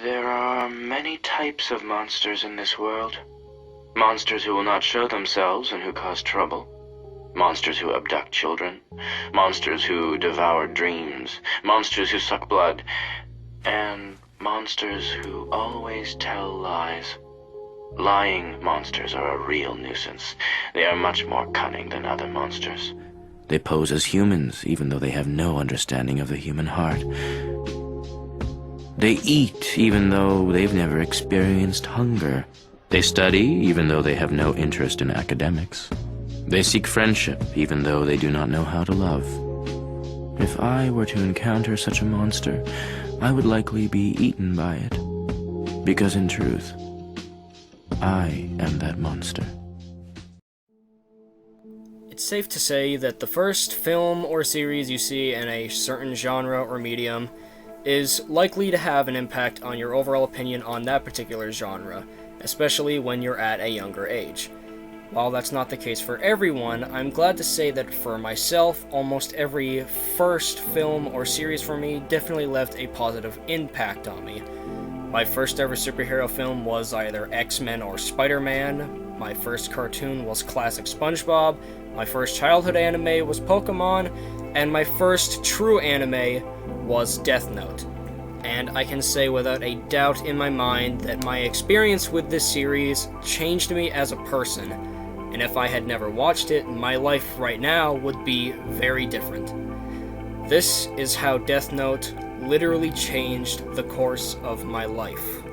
There are many types of monsters in this world. Monsters who will not show themselves and who cause trouble. Monsters who abduct children. Monsters who devour dreams. Monsters who suck blood. And monsters who always tell lies. Lying monsters are a real nuisance. They are much more cunning than other monsters. They pose as humans, even though they have no understanding of the human heart. They eat, even though they've never experienced hunger. They study, even though they have no interest in academics. They seek friendship, even though they do not know how to love. If I were to encounter such a monster, I would likely be eaten by it. Because in truth, I am that monster. It's safe to say that the first film or series you see in a certain genre or medium is likely to have an impact on your overall opinion on that particular genre, especially when you're at a younger age. While that's not the case for everyone, I'm glad to say that for myself, almost every first film or series for me definitely left a positive impact on me. My first ever superhero film was either X-Men or Spider-Man, my first cartoon was classic SpongeBob, my first childhood anime was Pokemon, and my first true anime was Death Note. And I can say without a doubt in my mind that my experience with this series changed me as a person, and if I had never watched it, my life right now would be very different. This is how Death Note literally changed the course of my life.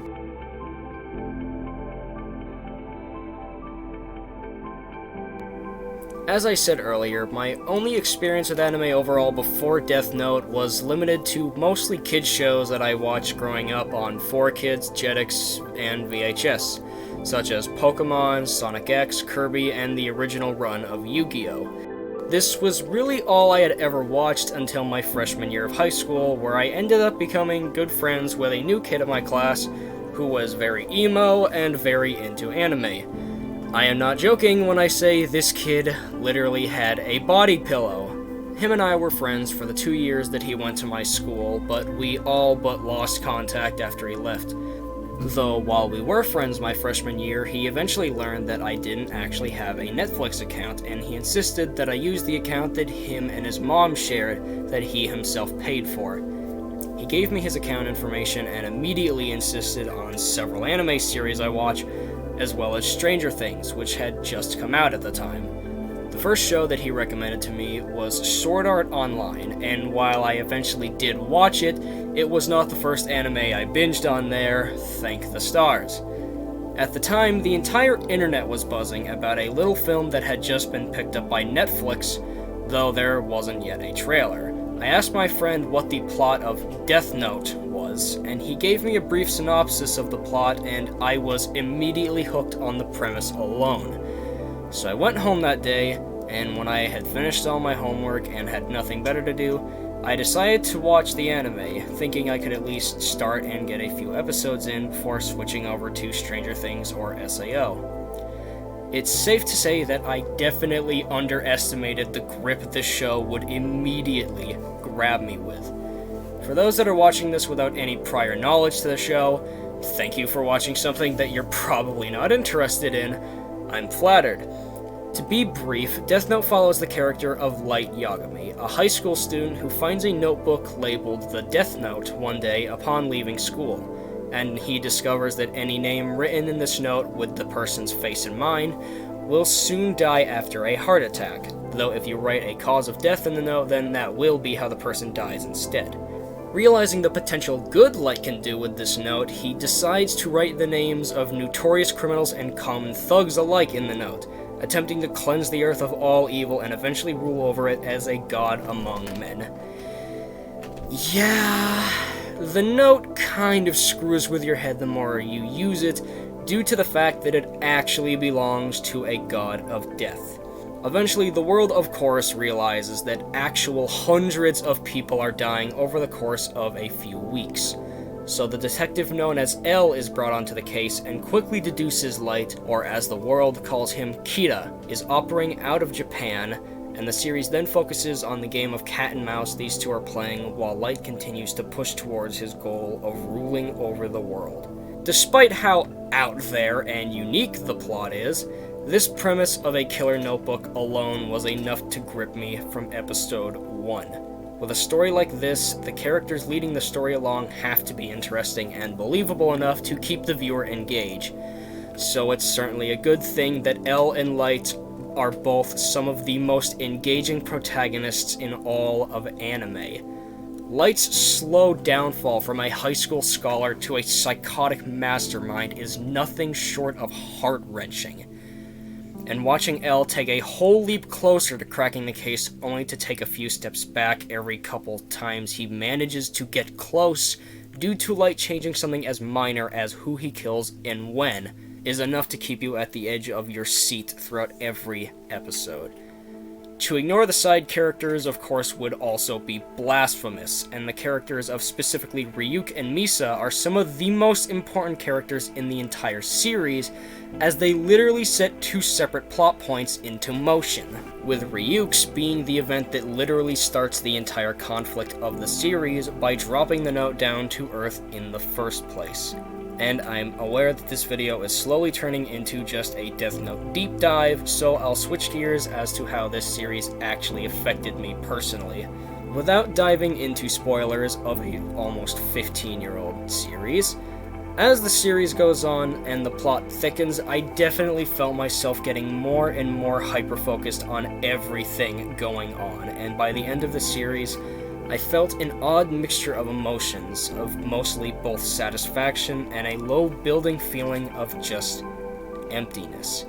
As I said earlier, my only experience with anime overall before Death Note was limited to mostly kids shows that I watched growing up on 4Kids, Jetix, and VHS, such as Pokemon, Sonic X, Kirby, and the original run of Yu-Gi-Oh! This was really all I had ever watched until my freshman year of high school, where I ended up becoming good friends with a new kid in my class who was very emo and very into anime. I am not joking when I say this kid literally had a body pillow. Him and I were friends for the 2 years that he went to my school, but we all but lost contact after he left. Though while we were friends my freshman year, he eventually learned that I didn't actually have a Netflix account, and he insisted that I use the account that him and his mom shared that he himself paid for. He gave me his account information and immediately insisted on several anime series I watch, as well as Stranger Things, which had just come out at the time. The first show that he recommended to me was Sword Art Online, and while I eventually did watch it, it was not the first anime I binged on there, thank the stars. At the time, the entire internet was buzzing about a little film that had just been picked up by Netflix, though there wasn't yet a trailer. I asked my friend what the plot of Death Note was, and he gave me a brief synopsis of the plot, and I was immediately hooked on the premise alone. So I went home that day, and when I had finished all my homework and had nothing better to do, I decided to watch the anime, thinking I could at least start and get a few episodes in before switching over to Stranger Things or SAO. It's safe to say that I definitely underestimated the grip this show would immediately grab me with. For those that are watching this without any prior knowledge to the show, thank you for watching something that you're probably not interested in. I'm flattered. To be brief, Death Note follows the character of Light Yagami, a high school student who finds a notebook labeled the Death Note one day upon leaving school, and he discovers that any name written in this note with the person's face in mind will soon die after a heart attack, though if you write a cause of death in the note, then that will be how the person dies instead. Realizing the potential good Light can do with this note, he decides to write the names of notorious criminals and common thugs alike in the note, attempting to cleanse the earth of all evil and eventually rule over it as a god among men. Yeah, the note kind of screws with your head the more you use it, due to the fact that it actually belongs to a god of death. Eventually, the world, of course, realizes that actual hundreds of people are dying over the course of a few weeks. So the detective known as L is brought onto the case and quickly deduces Light, or as the world calls him, Kira, is operating out of Japan and the series then focuses on the game of cat and mouse these two are playing while Light continues to push towards his goal of ruling over the world. Despite how out there and unique the plot is, this premise of a killer notebook alone was enough to grip me from episode 1. With a story like this, the characters leading the story along have to be interesting and believable enough to keep the viewer engaged. So it's certainly a good thing that Elle and Light are both some of the most engaging protagonists in all of anime. Light's slow downfall from a high school scholar to a psychotic mastermind is nothing short of heart-wrenching. And watching Elle take a whole leap closer to cracking the case only to take a few steps back every couple times he manages to get close due to Light changing something as minor as who he kills and when is enough to keep you at the edge of your seat throughout every episode. To ignore the side characters, of course, would also be blasphemous, and the characters of specifically Ryuk and Misa are some of the most important characters in the entire series, as they literally set two separate plot points into motion, with Ryuk's being the event that literally starts the entire conflict of the series by dropping the note down to Earth in the first place. And I'm aware that this video is slowly turning into just a Death Note deep dive, so I'll switch gears as to how this series actually affected me personally, without diving into spoilers of a almost 15-year-old series. As the series goes on and the plot thickens, I definitely felt myself getting more and more hyper-focused on everything going on, and by the end of the series, I felt an odd mixture of emotions, of mostly both satisfaction and a low-building feeling of just emptiness.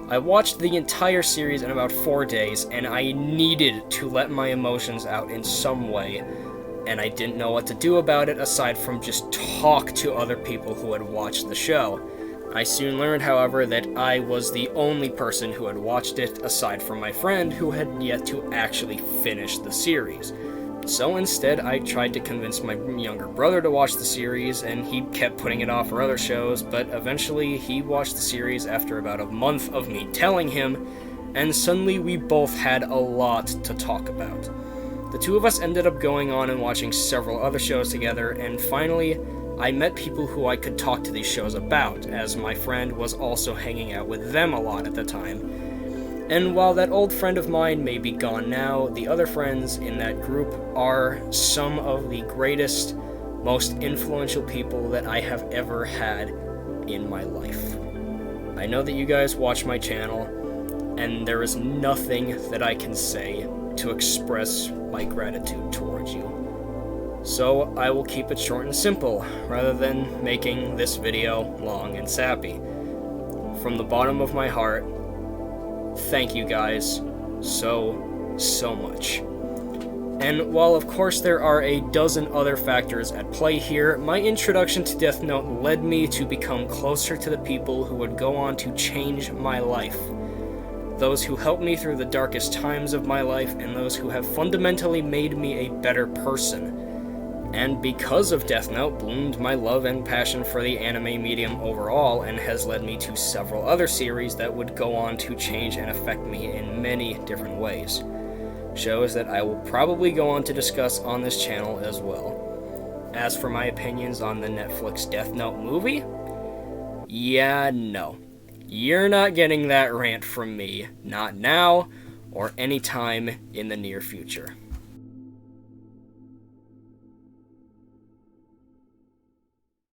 I watched the entire series in about 4 days, and I needed to let my emotions out in some way, and I didn't know what to do about it aside from just talk to other people who had watched the show. I soon learned, however, that I was the only person who had watched it aside from my friend who had yet to actually finish the series. So instead, I tried to convince my younger brother to watch the series, and he kept putting it off for other shows, but eventually he watched the series after about a month of me telling him, and suddenly we both had a lot to talk about. The two of us ended up going on and watching several other shows together, and finally, I met people who I could talk to these shows about, as my friend was also hanging out with them a lot at the time. And while that old friend of mine may be gone now, the other friends in that group are some of the greatest, most influential people that I have ever had in my life. I know that you guys watch my channel, and there is nothing that I can say to express my gratitude towards you. So I will keep it short and simple, rather than making this video long and sappy. From the bottom of my heart, thank you guys so much. And while of course there are a dozen other factors at play here, my introduction to Death Note led me to become closer to the people who would go on to change my life. Those who helped me through the darkest times of my life, and those who have fundamentally made me a better person. And because of Death Note, bloomed my love and passion for the anime medium overall, and has led me to several other series that would go on to change and affect me in many different ways. Shows that I will probably go on to discuss on this channel as well. As for my opinions on the Netflix Death Note movie, yeah, no. You're not getting that rant from me, not now, or anytime in the near future.